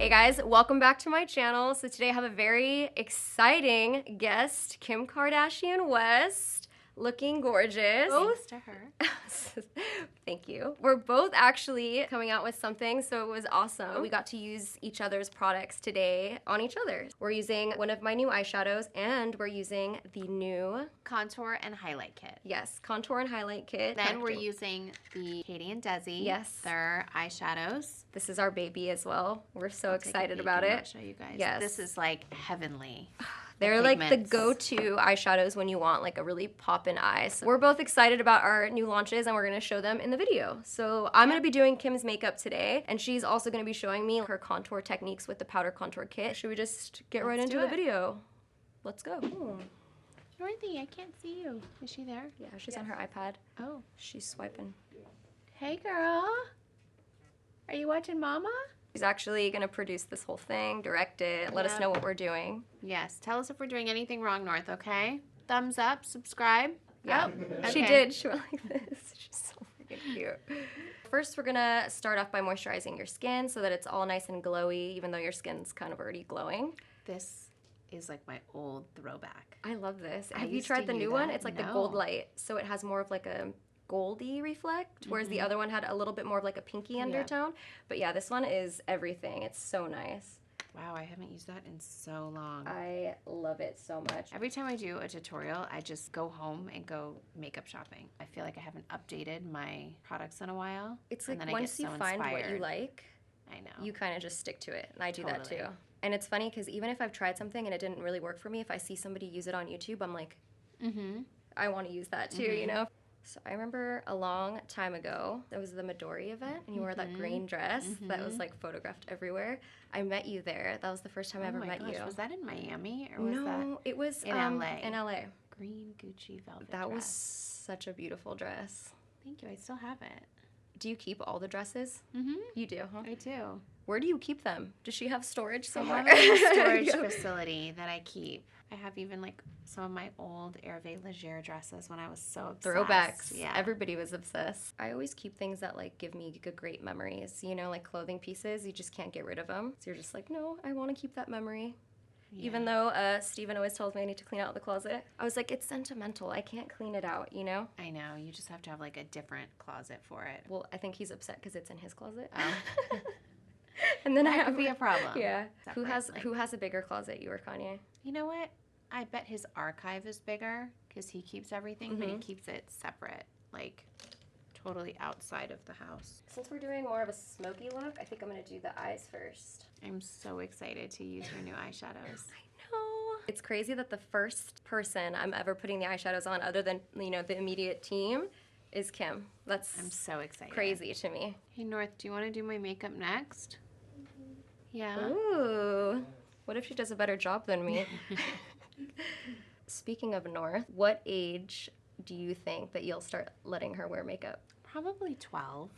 Hey guys, welcome back to my channel. So today I have a very exciting guest, Kim Kardashian West, looking gorgeous. Thanks to her. Thank you. We're both actually coming out with something, so it was awesome. We got to use each other's products today on each other. We're using one of my new eyeshadows, and we're using the new Contour and highlight kit. Yes, contour and highlight kit. Then we're using the Katie and Desi. Yes. Their eyeshadows. This is our baby as well. We're so I'll excited take a peek about and it. I'll show you guys. Yes. This is like heavenly. They're like the pigments. go-to eyeshadows when you want like a really pop-in eye. So we're both excited about our new launches and we're gonna show them in the video. So I'm gonna be doing Kim's makeup today, and she's also gonna be showing me her contour techniques with the powder contour kit. Should we just get right into the video? Let's go. Dorothy, I can't see you. Is she there? Yeah, she's on her iPad. Oh. She's swiping. Hey girl. Are you watching Mama? She's actually gonna produce this whole thing, direct it, let us know what we're doing. Yes. Tell us if we're doing anything wrong, North, okay? Thumbs up, subscribe. Yeah, Oh, she okay. did. She went like this. She's so freaking cute. First, we're gonna start off by moisturizing your skin so that it's all nice and glowy, even though your skin's kind of already glowing. This is like my old throwback. I love this. I Have you used tried to the do new one? that. It's like the No. gold light, so it has more of like a goldy reflect, whereas the other one had a little bit more of like a pinky undertone. But yeah, this one is everything. It's so nice. Wow, I haven't used that in so long. I love it so much. Every time I do a tutorial, I just go home and go makeup shopping. I feel like I haven't updated my products in a while. It's and like then I once get you so find what you inspired. like, I know. you kind of just stick to it, and I do that Totally. too. And it's funny because even if I've tried something and it didn't really work for me, if I see somebody use it on YouTube, I'm like, I want to use that too, you know? So I remember a long time ago, there was the Midori event, and you wore that green dress that was like photographed everywhere. I met you there. That was the first time I ever met you. Was that in Miami or was that No, it was in LA? In LA. green Gucci velvet That was dress? such a beautiful dress. Thank you. I still have it. Do you keep all the dresses? You do, huh? I do. Where do you keep them? Does she have storage somewhere? I have a storage facility that I keep. I have even like some of my old Hervé Leger dresses when I was so obsessed. Throwbacks. Yeah. Everybody was obsessed. I always keep things that like give me good, great memories. You know, like clothing pieces, you just can't get rid of them. So you're just like, no, I want to keep that memory. Yeah. Even though Steven always tells me I need to clean out the closet. I was like, it's sentimental. I can't clean it out, you know? I know. You just have to have like a different closet for it. Well, I think he's upset because it's in his closet. Oh. And then I That have could be a problem. Yeah. Separate, Who has a bigger closet, you or Kanye? You know what? I bet his archive is bigger because he keeps everything, but he keeps it separate, like totally outside of the house. Since we're doing more of a smoky look, I think I'm gonna do the eyes first. I'm so excited to use your new eyeshadows. No. It's crazy that the first person I'm ever putting the eyeshadows on, other than, you know, the immediate team, is Kim. That's I'm so excited. crazy to me. Hey, North, do you want to do my makeup next? Yeah. Ooh. What if she does a better job than me? Speaking of North, what age do you think that you'll start letting her wear makeup? Probably 12.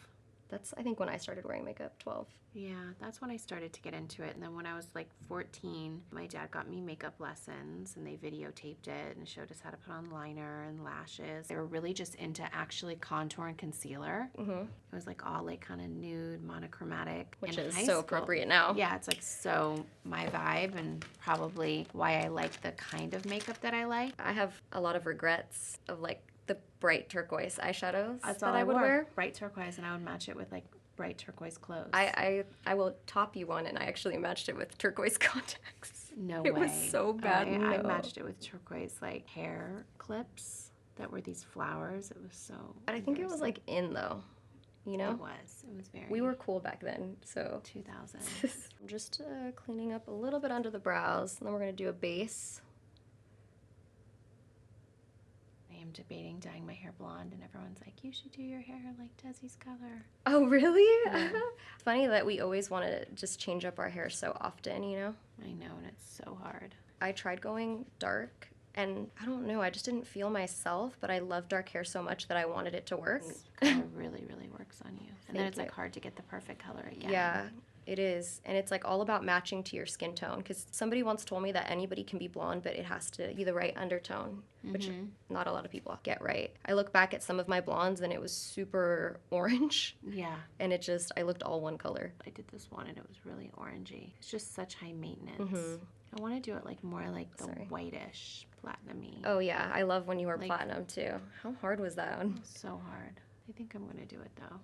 That's, I think, when I started wearing makeup, 12. Yeah, that's when I started to get into it. And then when I was like 14, my dad got me makeup lessons and they videotaped it and showed us how to put on liner and lashes. They were really just into actually contour and concealer. It was like all like kind of nude, monochromatic. Which in is high so school. appropriate now. Yeah, it's like so my vibe and probably why I like the kind of makeup that I like. I have a lot of regrets of like the bright turquoise eyeshadows That's that all I would wore. wear. Bright turquoise, and I would match it with like bright turquoise clothes. I will top you one, and I actually matched it with turquoise contacts. No It way. was so bad. I No. matched it with turquoise like hair clips that were these flowers. It was so. But I think it was like in though, you know? It was. It was very. We were cool back then, so. 2000. I'm just cleaning up a little bit under the brows, and then we're gonna do a base. I am debating dyeing my hair blonde, and everyone's like, "You should do your hair like Desi's color." Oh, really? It's funny that we always want to just change up our hair so often, you know? I know, and it's so hard. I tried going dark, and I don't know, I just didn't feel myself, but I love dark hair so much that I wanted it to work. It really, really works on you. And then Thank it's like you. hard to get the perfect color again. Yeah, It is. And it's like all about matching to your skin tone. Because somebody once told me that anybody can be blonde, but it has to be the right undertone, which not a lot of people get right. I look back at some of my blondes and it was super orange. Yeah. And it just, I looked all one color. I did this one and it was really orangey. It's just such high maintenance. I want to do it like more like the whitish, platinum-y. Oh yeah, I love when you wear platinum too. How hard was that one? So hard. I think I'm going to do it though.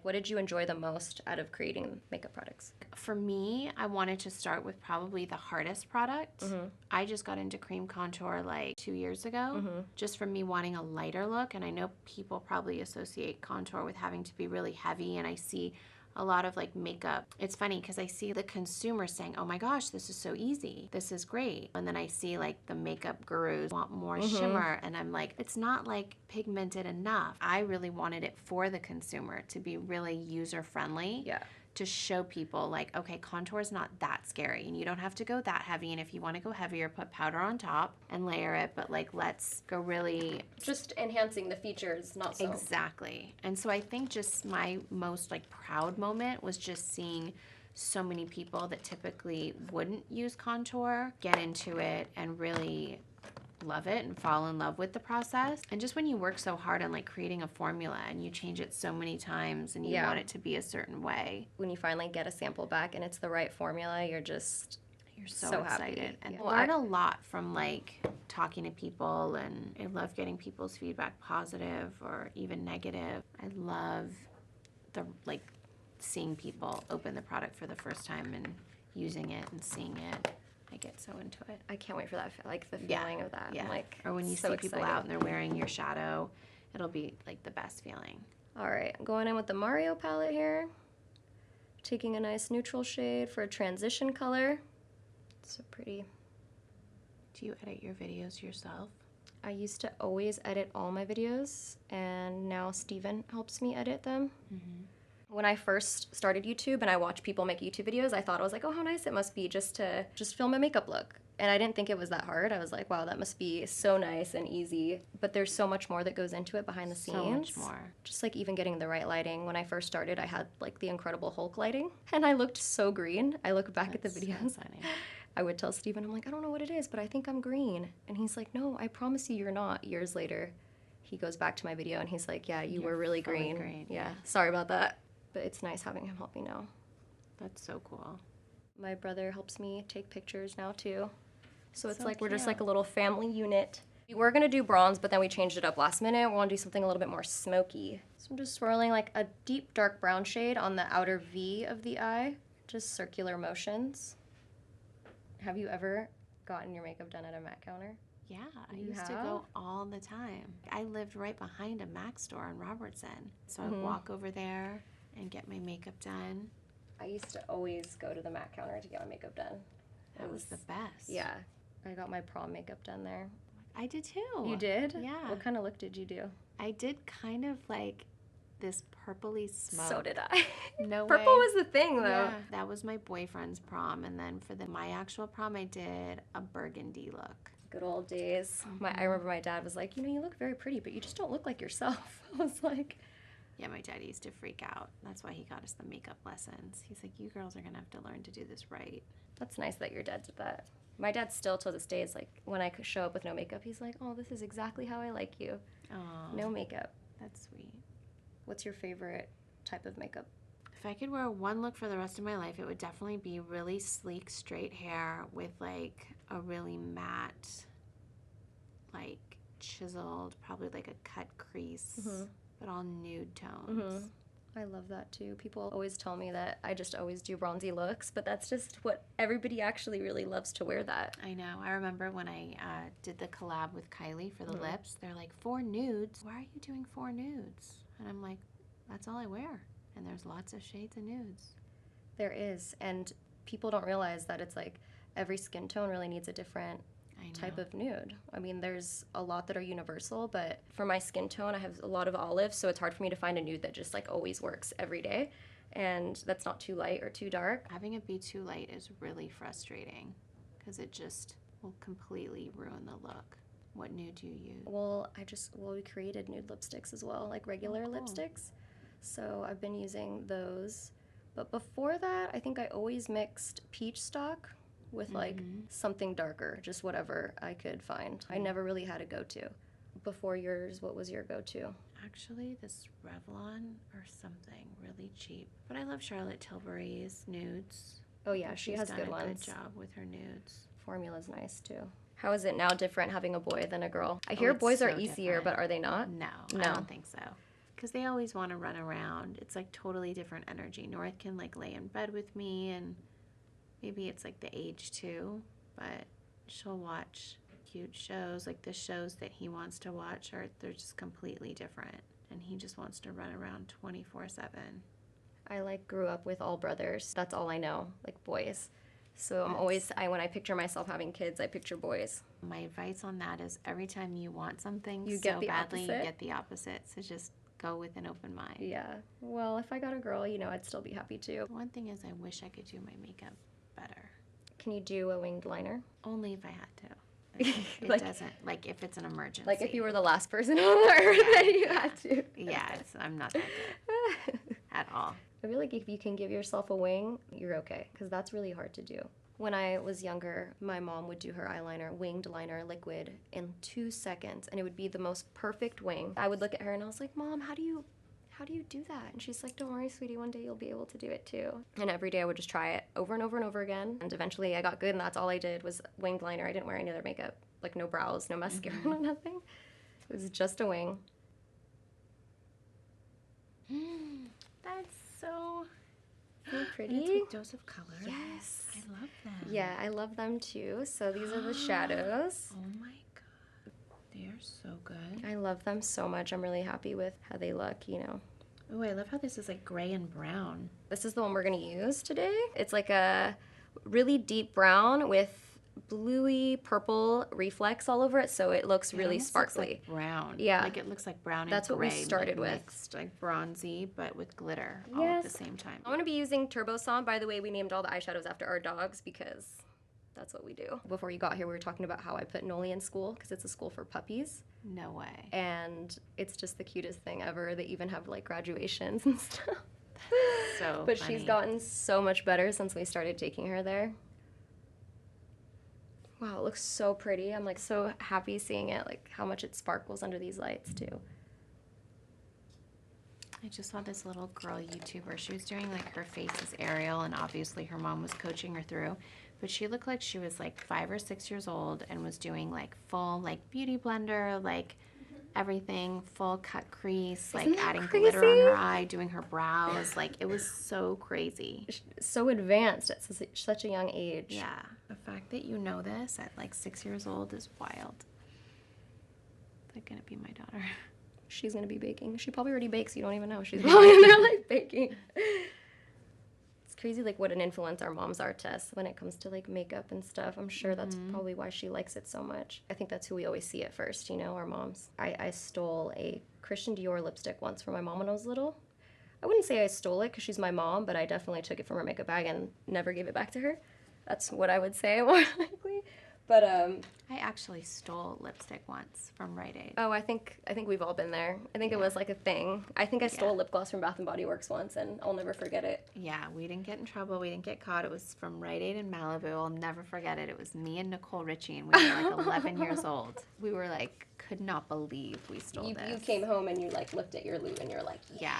What did you enjoy the most out of creating makeup products? For me, I wanted to start with probably the hardest product. I just got into cream contour like 2 years ago, just from me wanting a lighter look. And I know people probably associate contour with having to be really heavy, and I see a lot of like makeup. It's funny because I see the consumer saying, oh my gosh, this is so easy. This is great. And then I see like the makeup gurus want more shimmer. And I'm like, it's not like pigmented enough. I really wanted it for the consumer to be really user friendly. Yeah. To show people like, okay, contour is not that scary and you don't have to go that heavy. And if you want to go heavier, put powder on top and layer it. But like, let's go really... Just enhancing the features, not so. Exactly. And so I think just my most like proud moment was just seeing so many people that typically wouldn't use contour get into it and really love it and fall in love with the process. And just when you work so hard on like creating a formula and you change it so many times and you want it to be a certain way. When you finally get a sample back and it's the right formula, you're so excited. Happy. And learn a lot from like talking to people, and I love getting people's feedback, positive or even negative. I love the like seeing people open the product for the first time and using it and seeing it. I get so into it. I can't wait for that, like the feeling of that. Yeah. Like, or when you see people out and they're wearing your shadow, it'll be like the best feeling. All right, I'm going in with the Mario palette here. Taking a nice neutral shade for a transition color. It's so pretty. Do you edit your videos yourself? I used to always edit all my videos, and now Steven helps me edit them. When I first started YouTube and I watched people make YouTube videos, I thought, I was like, oh, how nice it must be just to film a makeup look. And I didn't think it was that hard. I was like, wow, that must be so nice and easy. But there's so much more that goes into it behind the scenes. So much more. Just like even getting the right lighting. When I first started, I had like the Incredible Hulk lighting, and I looked so green. I look back at the videos. So funny. I would tell Steven, I'm like, I don't know what it is, but I think I'm green. And he's like, no, I promise you you're not. Years later, he goes back to my video and he's like, yeah, you were really green. Yeah, sorry about that. But it's nice having him help me now. That's so cool. My brother helps me take pictures now too. So it's So like we're just cute. like a little family unit. We were gonna do bronze, but then we changed it up last minute. We want to do something a little bit more smoky. So I'm just swirling like a deep dark brown shade on the outer V of the eye. Just circular motions. Have you ever gotten your makeup done at a MAC counter? Yeah, I You used to have? go all the time. I lived right behind a MAC store in Robertson. So I'd walk over there and get my makeup done. I used to always go to the MAC counter to get my makeup done. That was the best. Yeah. I got my prom makeup done there. I did too. You did? Yeah. What kind of look did you do? I did kind of like this purpley smoke. So did I. No Purple way. was the thing, though. Yeah, that was my boyfriend's prom, and then for my actual prom, I did a burgundy look. Good old days. I remember my dad was like, you know, you look very pretty, but you just don't look like yourself. I was like... Yeah, my dad used to freak out. That's why he got us the makeup lessons. He's like, you girls are going to have to learn to do this right. That's nice that your dad did that. My dad still, to this day, is like, when I show up with no makeup, he's like, oh, this is exactly how I like you. Oh, No makeup. that's sweet. What's your favorite type of makeup? If I could wear one look for the rest of my life, it would definitely be really sleek, straight hair with like a really matte, like chiseled, probably like a cut crease, but all nude tones. I love that too. People always tell me that I just always do bronzy looks, but that's just what everybody actually really loves to wear that. I know. I remember when I did the collab with Kylie for the lips, they're like, 4 nudes? Why are you doing 4 nudes? And I'm like, that's all I wear. And there's lots of shades of nudes. There is, and people don't realize that it's like every skin tone really needs a different type of nude. I mean, there's a lot that are universal, but for my skin tone, I have a lot of olive, so it's hard for me to find a nude that just like always works every day, and that's not too light or too dark. Having it be too light is really frustrating because it just will completely ruin the look. What nude do you use? Well, we created nude lipsticks as well, like regular lipsticks. So I've been using those. But before that, I think I always mixed peach stock with like something darker, just whatever I could find. I never really had a go-to. Before yours, what was your go-to? Actually, this Revlon or something really cheap. But I love Charlotte Tilbury's nudes. Oh yeah, she has good ones. Good job with her nudes. Formula's nice too. How is it now different having a boy than a girl? I hear boys are easier, but are they not? No, I don't think so. Because they always want to run around. It's like totally different energy. North can like lay in bed with me, and maybe it's like the age too, but she'll watch cute shows. Like the shows that he wants to watch they're just completely different, and he just wants to run around 24/7. I like grew up with all brothers. That's all I know, like boys. So I'm always, when I picture myself having kids, I picture boys. My advice on that is every time you want something you so get the badly, opposite. You get the opposite. So just go with an open mind. Yeah. Well, if I got a girl, you know, I'd still be happy too. One thing is I wish I could do my makeup better. Can you do a winged liner? Only if I had to. It like, doesn't, like if it's an emergency. Like if you were the last person on the earth that you had to. Yeah, I'm not that good at all. I feel like if you can give yourself a wing, you're okay, because that's really hard to do. When I was younger, my mom would do her eyeliner, winged liner, liquid, in 2 seconds, and it would be the most perfect wing. I would look at her and I was like, Mom, how do you do that? And she's like, don't worry, sweetie, one day you'll be able to do it too. And every day I would just try it over and over and over again, and eventually I got good, and that's all I did was winged liner. I didn't wear any other makeup, like no brows, no mascara, no nothing. It was just a wing. That's so pretty. And it's a dose of color. Yes. I love them. Yeah, I love them too. So these are the shadows. Oh my god. They are so good. I love them so much. I'm really happy with how they look, you know. Oh, I love how this is like gray and brown. This is the one we're going to use today. It's like a really deep brown with bluey purple reflex all over it, so it looks really sparkly. Looks like brown. Yeah. Like it looks like brown and That's gray. what we started with. Mixed, like bronzy, but with glitter all at the same time. I'm going to be using TURBOSAN. By the way, we named all the eyeshadows after our dogs because that's what we do. Before you got here, we were talking about how I put NOLI in school because it's a school for puppies. No way. And it's just the cutest thing ever. They even have like graduations and stuff. So But funny. she's gotten so much better since we started taking her there. Wow, it looks so pretty. I'm like so happy seeing it, like how much it sparkles under these lights too. I just saw this little girl YouTuber. She was doing like her face as Ariel, and obviously her mom was coaching her through. But she looked like she was like 5 or 6 years old and was doing like full like beauty blender, like everything, full cut crease, like adding glitter on her eye, doing her brows. Like it was so crazy. So advanced at such a young age. Yeah. The fact that you know this at like 6 years old is wild. Is that gonna be my daughter? She's gonna be baking. She probably already bakes. You don't even know. She's probably in there like baking. It's crazy like what an influence our moms are to us when it comes to like makeup and stuff. I'm sure that's probably why she likes it so much. I think that's who we always see at first, you know, our moms. I stole a Christian Dior lipstick once from my mom when I was little. I wouldn't say I stole it because she's my mom, but I definitely took it from her makeup bag and never gave it back to her. That's what I would say more likely. But I actually stole lipstick once from Rite Aid. Oh, I think we've all been there. I think it was like a thing. I think I stole lip gloss from Bath and Body Works once, and I'll never forget it. Yeah, we didn't get in trouble. We didn't get caught. It was from Rite Aid in Malibu. I'll never forget it. It was me and Nicole Richie, and we were like 11 years old. We were like, could not believe we stole this. You came home and you like looked at your loot and you're like, yes. Yeah.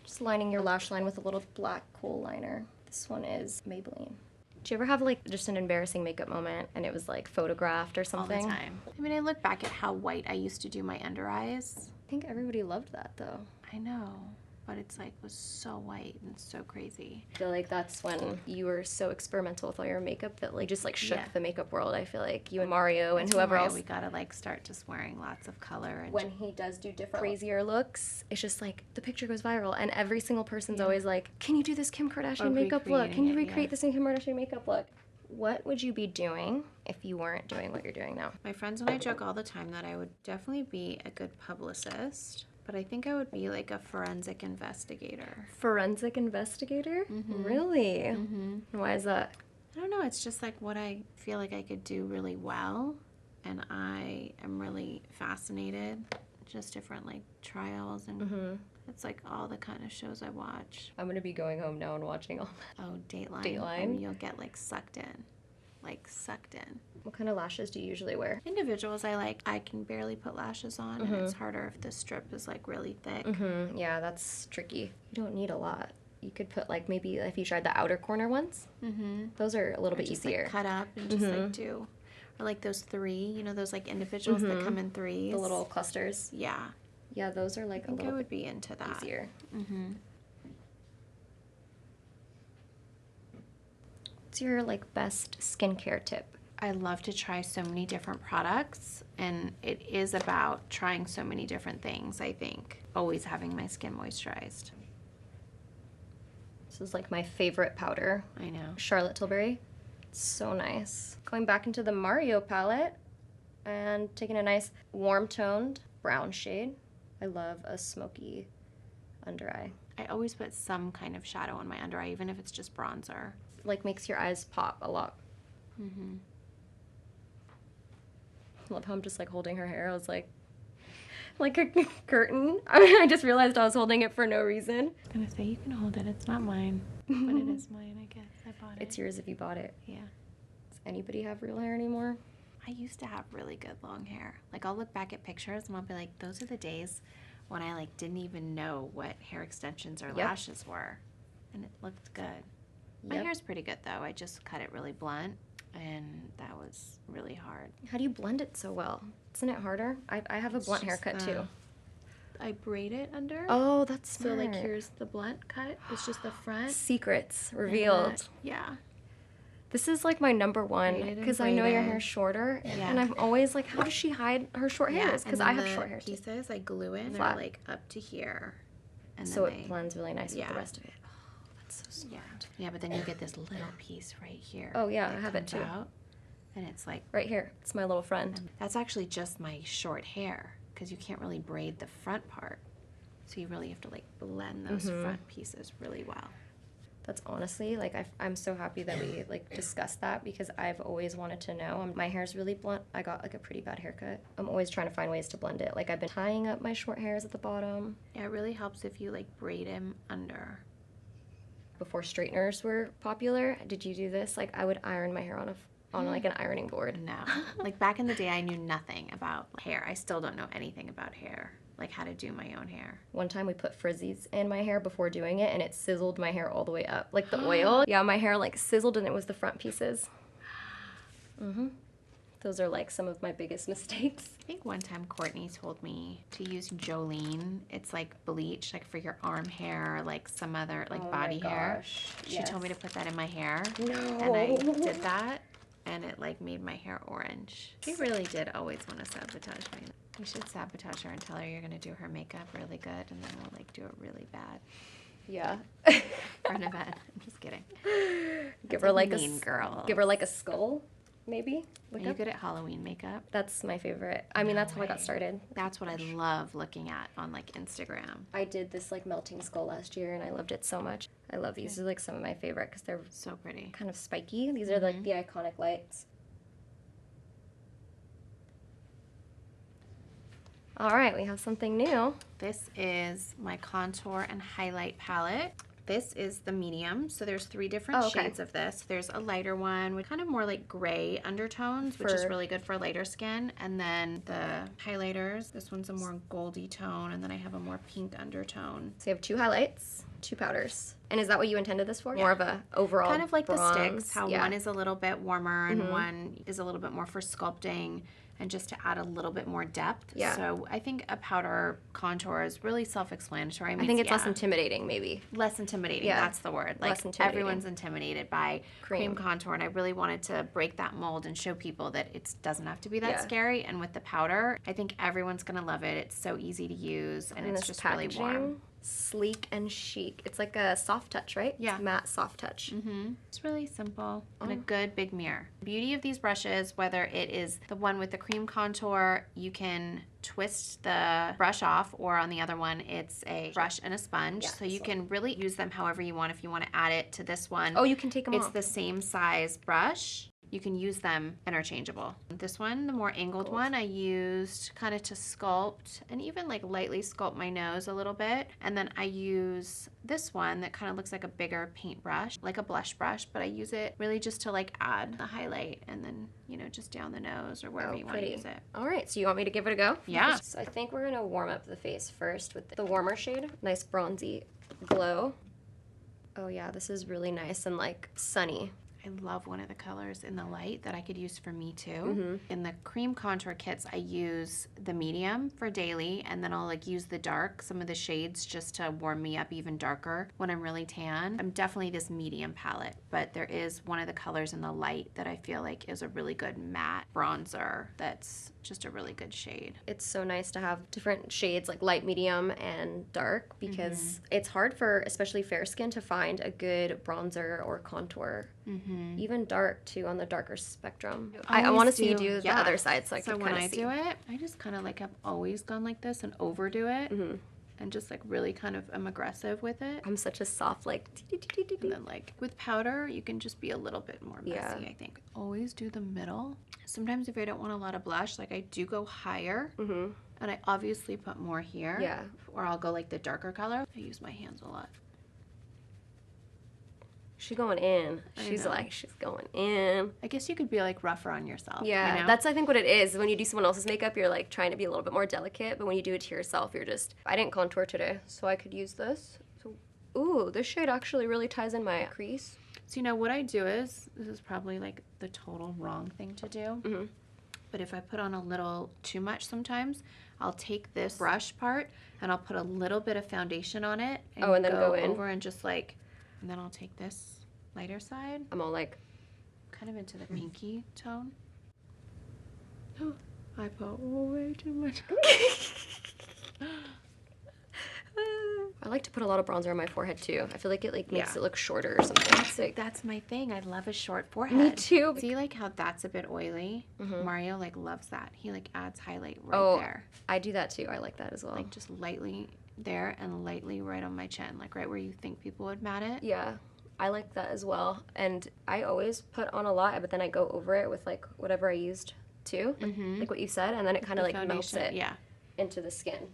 Just lining your lash line with a little black kohl liner. This one is Maybelline. Did you ever have like just an embarrassing makeup moment and it was like photographed or something? All the time. I mean, I look back at how white I used to do my under eyes. I think everybody loved that though. I know, but it's like was so white and so crazy. I feel like that's when you were so experimental with all your makeup that like just like shook the makeup world. I feel like you and Mario and whoever else. We gotta like start just wearing lots of color. And when he does do different crazier looks, it's just like the picture goes viral and every single person's always like, can you do this Kim Kardashian makeup look? Can you recreate this Kim Kardashian makeup look? What would you be doing if you weren't doing what you're doing now? My friends and I joke all the time that I would definitely be a good publicist. But I think I would be like a forensic investigator. Forensic investigator? Mm-hmm. Really? Mm-hmm. Why is that? I don't know. It's just like what I feel like I could do really well. And I am really fascinated. Just different like trials and That's like all the kind of shows I watch. I'm gonna be going home now and watching all that. Oh, Dateline. Dateline. And you'll get like sucked in. Like sucked in. What kind of lashes do you usually wear? Individuals I like. I can barely put lashes on, and it's harder if the strip is like really thick. Yeah, that's tricky. You don't need a lot. You could put like maybe if you tried the outer corner ones. Those are a little bit just, easier. Like, cut up and just like do. Or like those 3, you know, those like individuals that come in 3s. The little clusters. Yeah. Yeah, those are like I think I would be into that. Easier. What's your like best skincare tip? I love to try so many different products, and it is about trying so many different things, I think. Always having my skin moisturized. This is like my favorite powder. I know. Charlotte Tilbury. It's so nice. Going back into the Mario palette and taking a nice warm toned brown shade. I love a smoky under eye. I always put some kind of shadow on my under eye, even if it's just bronzer. Like makes your eyes pop a lot. I love how I'm just like holding her hair. I was like a curtain. I just realized I was holding it for no reason. I was gonna say, you can hold it. It's not mine. But it is mine, I guess. I bought it. It's yours if you bought it. Yeah. Does anybody have real hair anymore? I used to have really good long hair. Like, I'll look back at pictures and I'll be like, those are the days when I like didn't even know what hair extensions or lashes were. And it looked good. My hair's pretty good though. I just cut it really blunt, and that was really hard. How do you blend it so well? Isn't it harder? I have a blunt haircut too. I braid it under. Oh, that's smart. So like here's the blunt cut. It's just the front. Secrets revealed. Yeah. This is like my number one because I know your hair's shorter, and I'm always like, how does she hide her short hairs? Because I have short hair too. Pieces I glue in, they're like up to here, and so it blends really nice with the rest of it. So smart. Yeah, but then you get this little piece right here. Oh yeah, I have it too. And it's like right here. It's my little friend. That's actually just my short hair because you can't really braid the front part. So you really have to like blend those front pieces really well. That's honestly, like, I'm so happy that we, like, discussed that because I've always wanted to know. My hair's really blunt. I got, like, a pretty bad haircut. I'm always trying to find ways to blend it. Like, I've been tying up my short hairs at the bottom. Yeah, it really helps if you, like, braid them under. Before straighteners were popular, did you do this? Like, I would iron my hair on like, an ironing board. No. Like, back in the day, I knew nothing about hair. I still don't know anything about hair. Like how to do my own hair. One time we put frizzies in my hair before doing it and it sizzled my hair all the way up. Like the oil. Yeah, my hair like sizzled and it was the front pieces. Those are like some of my biggest mistakes. I think one time Courtney told me to use Jolene. It's like bleach, like for your arm hair, like some other like body hair. She told me to put that in my hair. No. And I did that and it like made my hair orange. She really did always want to sabotage me. You should sabotage her and tell her you're going to do her makeup really good and then we'll like do it really bad. Yeah. For an event. I'm just kidding. Give her like mean girl. Give her like a skull, maybe. Are you good at Halloween makeup? That's my favorite. I mean, that's how I got started. That's what I love looking at on like Instagram. I did this like melting skull last year and I loved it so much. I love these. These are like some of my favorite because they're so pretty. Kind of spiky. These are like the iconic lights. All right, we have something new. This is my contour and highlight palette. This is the medium, so there's 3 different shades of this. There's a lighter one with kind of more like gray undertones, which is really good for lighter skin. And then the highlighters, this one's a more goldy tone, and then I have a more pink undertone. So you have 2 highlights, 2 powders. And is that what you intended this for? Yeah. More of a overall kind of like bronze. The sticks, how one is a little bit warmer and one is a little bit more for sculpting and just to add a little bit more depth. Yeah. So I think a powder contour is really self-explanatory. I think it's less intimidating, maybe. Less intimidating, that's the word. Like, less intimidating. Everyone's intimidated by cream contour, and I really wanted to break that mold and show people that it doesn't have to be that scary. And with the powder, I think everyone's gonna love it. It's so easy to use, and it's just really warm. Sleek and chic. It's like a soft touch, right? Yeah. It's matte soft touch. It's really simple and a good big mirror. The beauty of these brushes, whether it is the one with the cream contour, you can twist the brush off, or on the other one, it's a brush and a sponge. So you can really use them however you want. If you want to add it to this one. Oh, you can take them off. It's the same size brush. you can use them interchangeable. This one, the more angled one, I used kind of to sculpt and even like lightly sculpt my nose a little bit. And then I use this one that kind of looks like a bigger paintbrush, like a blush brush, but I use it really just to like add the highlight and then, you know, just down the nose or wherever you want to use it. All right, so you want me to give it a go? Yeah. So I think we're gonna warm up the face first with the warmer shade. Nice bronzy glow. Oh yeah, this is really nice and like sunny. I love one of the colors in the light that I could use for me too. In the cream contour kits, I use the medium for daily, and then I'll like use the dark, some of the shades just to warm me up even darker when I'm really tan. I'm definitely this medium palette, but there is one of the colors in the light that I feel like is a really good matte bronzer that's just a really good shade. It's so nice to have different shades like light, medium, and dark because it's hard for especially fair skin to find a good bronzer or contour. Even dark too on the darker spectrum. I want to see you do the other side so I can kind of see. So when I do it, I just kind of like have always gone like this and overdo it. And just like really kind of am aggressive with it. I'm such a soft like. And then like with powder, you can just be a little bit more messy, I think. Always do the middle. Sometimes if I don't want a lot of blush, like I do go higher. And I obviously put more here. Yeah. Or I'll go like the darker color. I use my hands a lot. She's going in. She's going in. I guess you could be like rougher on yourself. Yeah, you know? that's I think what it is. When you do someone else's makeup, you're like trying to be a little bit more delicate, but when you do it to yourself, you're just, I didn't contour today, so I could use this. So, ooh, this shade actually really ties in my crease. So you know what I do is, this is probably like the total wrong thing to do, but if I put on a little too much sometimes, I'll take this brush part and I'll put a little bit of foundation on it and, then go over and just like, and then I'll take this lighter side. I'm all like, kind of into the pinky tone. I put way too much. I like to put a lot of bronzer on my forehead too. I feel like it like makes it look shorter or something. That's my thing. I love a short forehead. Me too. See like how that's a bit oily? Mario like loves that. He like adds highlight right there. I do that too. I like that as well. Like just lightly there and lightly right on my chin, like right where you think people would mat it. Yeah, I like that as well. And I always put on a lot, but then I go over it with like whatever I used too, like what you said, and then it kind of like melts it into the skin.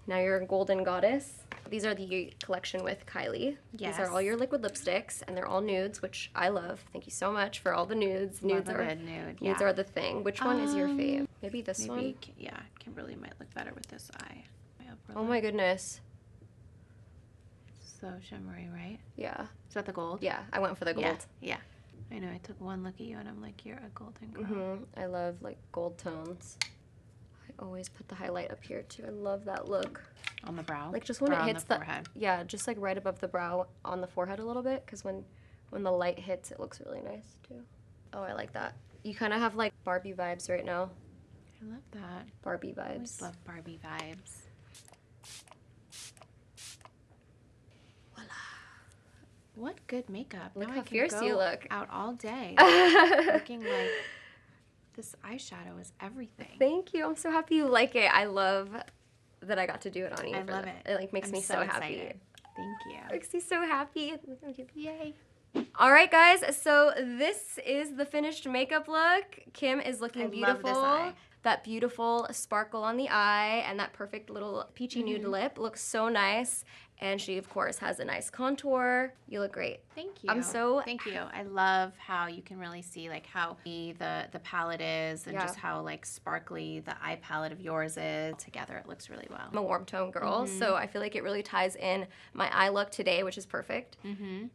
Now you're a golden goddess. These are the collection with Kylie. Yes. These are all your liquid lipsticks, and they're all nudes, which I love. Thank you so much for all the nudes. Nudes are good nude. Nudes are the thing. Which one is your fave? Maybe this one? Yeah, Kimberly might look better with this eye. Oh my goodness. So shimmery, right? Yeah. Is that the gold? Yeah, I went for the gold. Yeah. I know, I took one look at you and I'm like, you're a golden girl. I love like gold tones. I always put the highlight up here too. I love that look. On the brow? Like just when it hits the forehead. Yeah, just like right above the brow on the forehead a little bit, because when the light hits, it looks really nice too. Oh, I like that. You kind of have like Barbie vibes right now. I love that. Barbie vibes. I always love Barbie vibes. Voila. What good makeup. Look now how I can fierce go you look. Out all day. Looking like this eyeshadow is everything. Thank you. I'm so happy you like it. I love that I got to do it on you. I love it. It like makes me so happy. Thank you. It makes me so happy. Yay. All right, guys. So this is the finished makeup look. Kim is looking beautiful. Love this eye. That beautiful sparkle on the eye and that perfect little peachy nude lip looks so nice. And she, of course, has a nice contour. You look great. Thank you. Thank you. I love how you can really see like how the palette is and just how like sparkly the eye palette of yours is. Together, it looks really well. I'm a warm tone girl, so I feel like it really ties in my eye look today, which is perfect.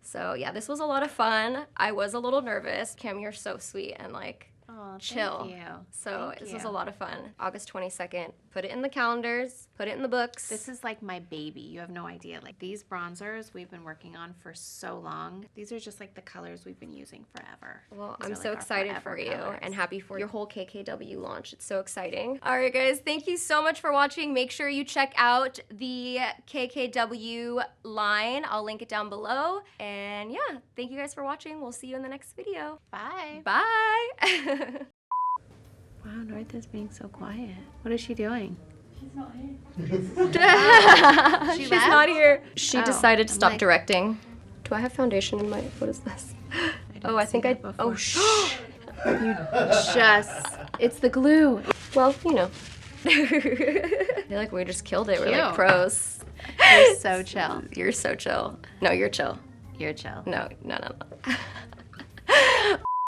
So yeah, this was a lot of fun. I was a little nervous. Kim, you're so sweet and like chill. Thank you. So this was a lot of fun. August 22nd. Put it in the calendars. Put it in the books. This is like my baby. You have no idea. Like these bronzers we've been working on for so long. These are just like the colors we've been using forever. Well, I'm so excited for you and happy for your whole KKW launch. It's so exciting. All right, guys. Thank you so much for watching. Make sure you check out the KKW line. I'll link it down below. And yeah, thank you guys for watching. We'll see you in the next video. Bye. Bye. Wow, North is being so quiet. What is she doing? She's not here. She's not here. She decided to stop directing. Do I have foundation in my, what is this? I think I, oh shh. It's the glue. Well, you know. I feel like we just killed it. We're like Cute. pros. You're so chill. You're so chill. No, you're chill. You're chill. No.